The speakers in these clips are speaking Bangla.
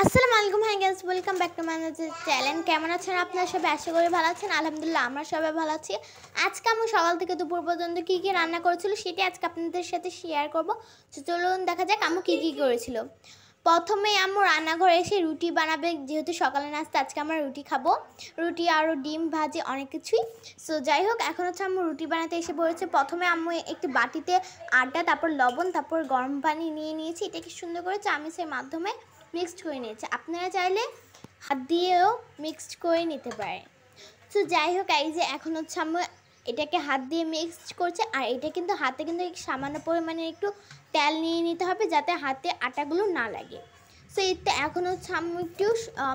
আসসালামু আলাইকুম। Hi guys, welcome back to my channel. কেমন আছেন আপনারা সবাই? আশা করি ভালো আছেন। আলহামদুলিল্লাহ আমরা সবাই ভালো আছি। আজকে আমি সকাল থেকে দুপুর পর্যন্ত কী কী রান্না করেছিল সেটি আজকে আপনাদের সাথে শেয়ার করব। তো চলুন দেখা যাক আম্মু কী কী করেছিল। প্রথমে আম্মু রান্নাঘরে এসে রুটি বানাবে, যেহেতু সকালে নাস্তা আজকে আমরা রুটি খাবো। রুটি আরও ডিম ভাজি অনেক কিছুই। সো যাই হোক, এখন হচ্ছে আম্মু রুটি বানাতে এসে পড়েছে। প্রথমে আম্মু একটি বাটিতে আটা, তারপর লবণ, তারপর গরম পানি নিয়ে নিয়েছি। এটাকে সুন্দর করে চামিচের মাধ্যমে মিক্সড করে নিয়েছে। আপনারা চাইলে হাত দিয়েও মিক্সড করে নিতে পারেন। তো যাই হোক, এই যে এখন হচ্ছে আম্মু এটাকে হাত দিয়ে মিক্সড করছে। আর এটা কিন্তু হাতে কিন্তু সামান্য পরিমাণে একটু তেল নিয়ে নিতে হবে, যাতে হাতে আটাগুলো না লাগে। সো এটা এখন হচ্ছে আম্মু একটু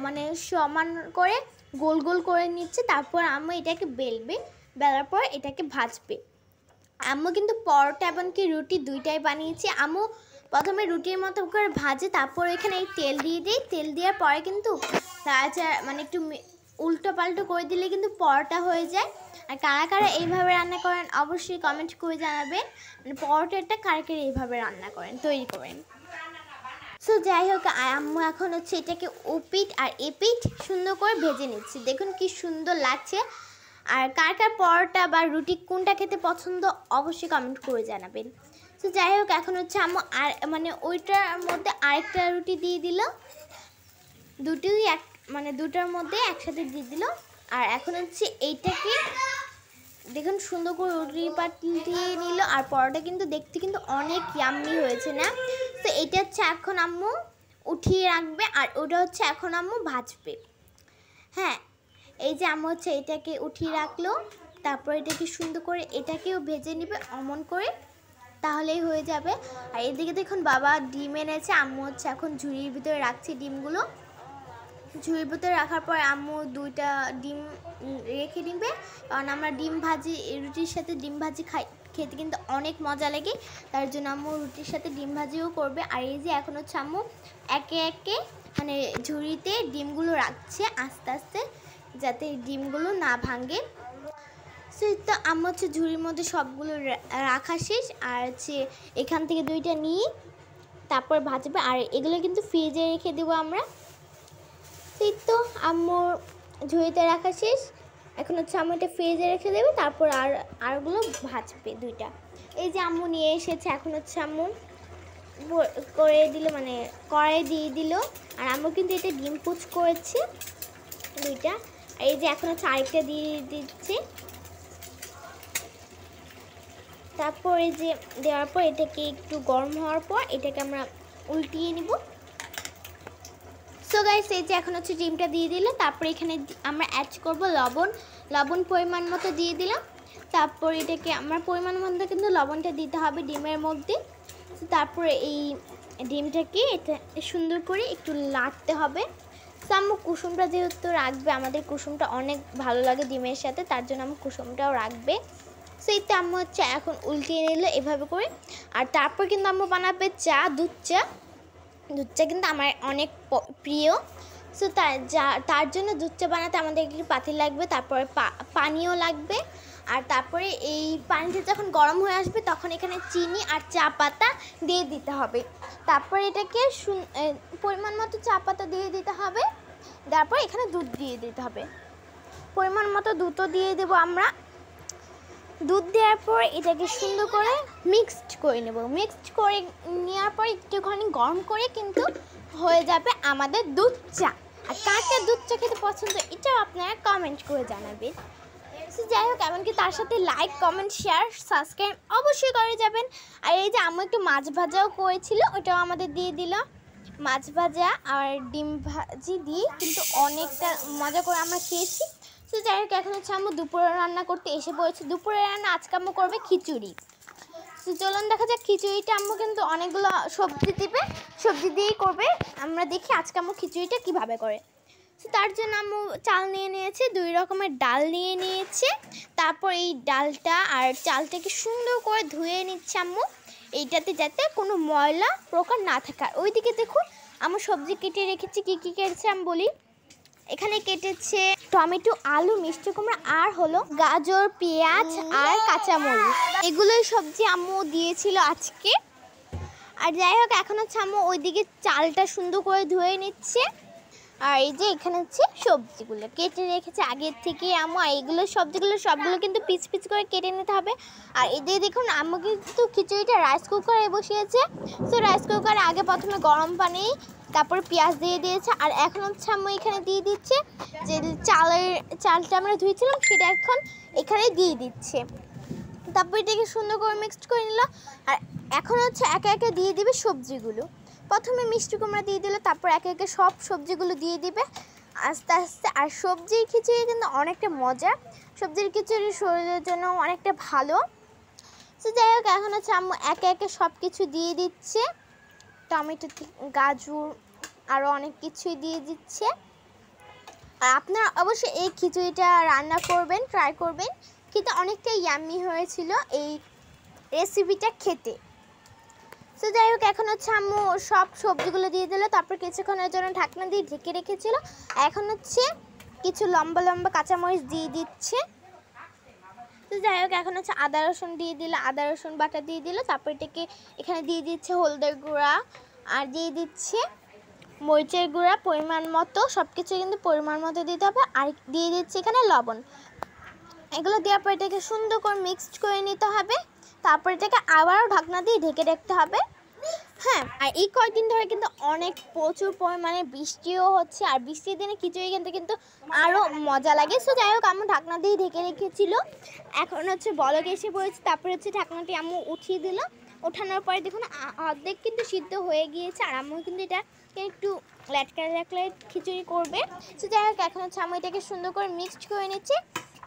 মানে সমান করে গোল গোল করে নিচ্ছে। তারপর আম্মু এটাকে বেলবে, বেলার পর এটাকে ভাজবে। আম্মু কিন্তু পরোটা এমনকি রুটি দুইটাই বানিয়েছে। আম্মু প্রথমে রুটির মতো করে ভাজে, তারপর এখানে এই তেল দিয়ে দিই। তেল দেওয়ার পরে কিন্তু মানে একটু উল্টো পাল্টো করে দিলে কিন্তু পরোটা হয়ে যায়। আর কারা কারা এইভাবে রান্না করেন অবশ্যই কমেন্ট করে জানাবেন। মানে পরোটাটা কারা কারা এইভাবে রান্না করেন, তৈরি করেন। সো যাই হোক, আম্মু এখন হচ্ছে এটাকে ওপিট আর এপিট সুন্দর করে ভেজে নিচ্ছি। দেখুন কি সুন্দর লাগছে। আর কার কার পরোটা বা রুটি কোনটা খেতে পছন্দ অবশ্যই কমেন্ট করে জানাবেন। তো যাই হোক, এখন হচ্ছে আম্মু আর মানে ওইটার মধ্যে আরেকটা রুটি দিয়ে দিল। দুটোই মানে দুটার মধ্যে একসাথে দিয়ে দিল। আর এখন হচ্ছে এইটাকে দেখুন সুন্দর করে রুটি পাঠিয়ে নিল। আর পরোটা কিন্তু দেখতে কিন্তু অনেক ইয়াম্মি হয়েছে না? তো এটা হচ্ছে এখন আম্মু উঠিয়ে রাখবে, আর ওটা হচ্ছে এখন আম্মু ভাজবে। হ্যাঁ, এই যে আম্মু হচ্ছে এটাকে উঠিয়ে রাখলো, তারপর এটাকে সুন্দর করে এটাকেও ভেজে নেবে অমন করে, তাহলেই হয়ে যাবে। আর এদিকে দেখুন বাবা ডিম এনেছে। আম্মু হচ্ছে এখন ঝুড়ির ভিতরে রাখছে ডিমগুলো। ঝুড়ির ভিতরে রাখার পর আম্মু দুইটা ডিম রেখে নেবে, কারণ আমরা ডিম ভাজি রুটির সাথে ডিম ভাজি খেতে কিন্তু অনেক মজা লাগে। তার জন্য আম্মু রুটির সাথে ডিম ভাজিও করবে। আর এই যে এখন হচ্ছে আম্মু একে একে মানে ঝুড়িতে ডিমগুলো রাখছে আস্তে আস্তে, যাতে ডিমগুলো না ভাঙে। সেই তো আম্মু হচ্ছে ঝুড়ির মধ্যে সবগুলো রাখা শেষ। আর হচ্ছে এখান থেকে দুইটা নিয়ে তারপর ভাজবে। আর এগুলো কিন্তু ফ্রিজে রেখে দেবো আমরা। সেই তো আম্মুর ঝুড়িতে রাখা শেষ। এখন হচ্ছে আম্মু এটা ফ্রিজে রেখে দেবে, তারপর আরগুলো ভাজবে দুইটা। এই যে আম্মু নিয়ে এসেছে। এখন হচ্ছে আম্মু করে দিল, মানে কড়াই দিয়ে দিল। আর আম্মু কিন্তু এটা ডিম পুচ করেছে দুইটা। আর এই যে এখন হচ্ছে আরেকটা দিয়ে দিচ্ছে। তারপর এই যে দেওয়ার পর এটাকে একটু গরম হওয়ার পর এটাকে আমরা উল্টিয়ে নিব। সো গাইস, এই যে এখন হচ্ছে ডিমটা দিয়ে দিল। তারপর এখানে আমরা অ্যাড করব লবণ পরিমাণ মতো দিয়ে দিলাম। তারপর এটাকে আমরা পরিমাণ মতো কিন্তু লবণটা দিতে হবে ডিমের মধ্যে। তারপরে এই ডিমটাকে এটা সুন্দর করে একটু লাড়তে হবে। তো আম্মু কুসুমটা যেহেতু রাখবে, আমাদের কুসুমটা অনেক ভালো লাগে ডিমের সাথে, তার জন্য আম্মু কুসুমটাও রাখবে। সো এই তো আম্মু হচ্ছে এখন উল্টিয়ে নিল এভাবে করে। আর তারপর কিন্তু আম্মু বানাবে দুধ চা কিন্তু আমার অনেক প্রিয়। সো তার জন্য দুধ চা বানাতে আমাদের একটু পাতিল লাগবে, তারপরে পানিও লাগবে। আর তারপরে এই পানিটা যখন গরম হয়ে আসবে তখন এখানে চিনি আর চা পাতা দিয়ে দিতে হবে। তারপর এটাকে পরিমাণ মতো চা পাতা দিয়ে দিতে হবে। তারপর এখানে দুধ দিয়ে দিতে হবে, পরিমাণ মতো দুধও দিয়ে দেবো আমরা। দুধ দেওয়ার পর এটাকে সুন্দর করে মিক্সড করে নেব। মিক্সড করে নেওয়ার পর একটুখানি গরম করে কিন্তু হয়ে যাবে আমাদের দুধ চা। আর কার কার দুধ চা খেতে পছন্দ এটাও আপনারা কমেন্ট করে জানাবেন। সো যাই হোক, এমনকি তার সাথে লাইক, কমেন্ট, শেয়ার, সাবস্ক্রাইব অবশ্যই করে যাবেন। আর এই যে আম্মু একটু মাছ ভাজাও করেছিল, ওটাও আমাদের দিয়ে দিল। মাছ ভাজা আর ডিম ভাজি দিয়ে কিন্তু অনেকটা মজা করে আমরা খেয়েছি। তো যাই হোক, এখন হচ্ছে আম্মু দুপুরে রান্না করতে এসে পড়েছে। দুপুরে রান্না আজকে আম্মু করবে খিচুড়ি। তো চলুন দেখা যাক খিচুড়িটা আম্মু কিন্তু অনেকগুলো সবজি দিয়েই করবে। আমরা দেখি আজকে আম্মু খিচুড়িটা কীভাবে করে। তো তার জন্য আম্মু চাল নিয়ে নিয়েছে, 2 রকমের ডাল নিয়ে নিয়েছে। তারপর এই ডালটা আর চালটাকে সুন্দর করে ধুয়ে নিচ্ছে আম্মু, এইটাতে যাতে কোনো ময়লা প্রকার না থাকে। আর ওইদিকে দেখুন আম্মু সবজি কেটে রেখেছে। কী কী কেটেছে আমি বলি। এখানে কেটেছে টমেটো, আলু, মিষ্টি কুমড়া, আর হলো গাজর, পেঁয়াজ আর কাঁচামরিচ। এগুলোই সবজি আম্মু দিয়েছিল আজকে। আর যাই হোক এখন হচ্ছে আম্মু ওইদিকে চালটা সুন্দর করে ধুয়ে নিচ্ছে। আর এই যে এখানে হচ্ছে সবজিগুলো কেটে রেখেছে আগের থেকে আম্মু। আর এইগুলো সবজিগুলো সবগুলো কিন্তু পিস পিস করে কেটে নিতে হবে। আর এদিকে দেখুন আম্মু কিন্তু খিচুড়িটা রাইস কুকারে বসিয়েছে। তো রাইস কুকারে আগে প্রথমে গরম পানি, তারপরে পেঁয়াজ দিয়ে দিয়েছে। আর এখন হচ্ছে আম্মু এখানে দিয়ে দিচ্ছে যে চালটা আমরা ধুয়েছিলাম সেটা এখন এখানে দিয়ে দিচ্ছে। তারপর এটাকে সুন্দর করে মিক্সড করে নিল। আর এখন হচ্ছে একে একে দিয়ে দিবে সবজিগুলো। প্রথমে মিষ্টি কুমড়া দিয়ে দিল, তারপর একে একে সব সবজিগুলো দিয়ে দিবে আস্তে আস্তে। আর সবজির খিচুড়ি কিন্তু অনেকটা মজা, সবজির খিচুড়ি শরীরের জন্য অনেকটা ভালো। তো যাই হোক এখন হচ্ছে আম্মু একে একে সব কিছু দিয়ে দিচ্ছে, টমেটো, গাজর, আরও অনেক কিছুই দিয়ে দিচ্ছে। আর আপনারা অবশ্যই এই খিচুড়িটা রান্না করবেন, ট্রাই করবেন, খেতে অনেকটা ইয়াম্মি হয়েছিল এই রেসিপিটা খেতে। তো যাই হোক এখন হচ্ছে আম্মু সব সবজিগুলো দিয়ে দিল, তারপর কিছুক্ষণের জন্য ঢাকনা দিয়ে ঢেকে রেখেছিল। এখন হচ্ছে কিছু লম্বা লম্বা কাঁচামরিচ দিয়ে দিচ্ছে। তো যাই হোক এখন হচ্ছে আদা রসুন দিয়ে দিল, আদা রসুন বাটা দিয়ে দিল। তারপর এটাকে এখানে দিয়ে দিচ্ছে হলদের গুঁড়া, আর দিয়ে দিচ্ছে মরিচের গুঁড়া পরিমাণ মতো। সব কিছু কিন্তু পরিমাণ মতো দিতে হবে। আর দিয়ে দিচ্ছে এখানে লবণ। এগুলো দেওয়ার পর এটাকে সুন্দর করে মিক্সড করে নিতে হবে। তারপর এটাকে আবারও ঢাকনা দিয়ে ঢেকে রাখতে হবে। হ্যাঁ, আর এই কয়েকদিন ধরে কিন্তু প্রচুর পরিমাণে বৃষ্টিও হচ্ছে। আর বৃষ্টির দিনে খিচুড়ি কিন্তু আরও মজা লাগে। সো যাই হোক আম্মু ঢাকনা দিয়ে ঢেকে রেখেছিল, এখন হচ্ছে বলক এসে পড়েছে। তারপরে হচ্ছে ঢাকনাটি আম্মু উঠিয়ে দিল। ওঠানোর পরে দেখুন অর্ধেক কিন্তু সিদ্ধ হয়ে গিয়েছে। আর আম্মু কিন্তু এটা একটু ল্যাটকা খিচুড়ি করবে। সো যাই হোক এখন হচ্ছে আম্মু এটাকে সুন্দর করে মিক্সড করে নিচ্ছে।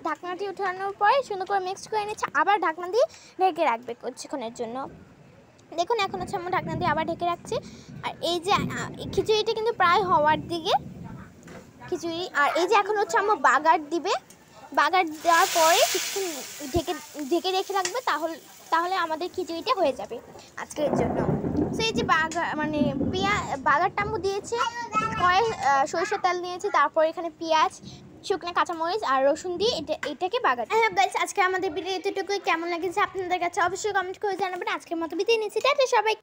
ঢাকনাটি উঠানোর পরে সুন্দর করে মিক্সড করে নিচ্ছে, আবার ঢাকনা দিয়ে ঢেকে রাখবে কিছুক্ষণের জন্য। দেখুন এখন হচ্ছে আমরা ঢাকনা দিয়ে আবার ঢেকে রাখছি। আর এই যে খিচুড়িটা কিন্তু প্রায় হওয়ার দিকে খিচুড়ি। আর এই যে এখন হচ্ছে আমরা বাগার দিবে, বাগার দেওয়ার পরে কিছুক্ষণ ঢেকে রেখে রাখবে, তাহলে আমাদের খিচুড়িটা হয়ে যাবে আজকের জন্য। তো এই যে বাগারটা আম্মু দিয়েছে, সরিষার তেল দিয়েছে, তারপর এখানে পেঁয়াজ, শুকনো কাঁচামরিচ আর রসুন দিয়ে এটাকে বাগার। হ্যাঁ গাইস, আজকে আমাদের ভিডিও এতটুকুই। কেমন লাগছে আপনাদের কাছে অবশ্যই কমেন্ট করে জানাবেন। আজকের মতো বিদায় নিচ্ছি, টাটা সবাই।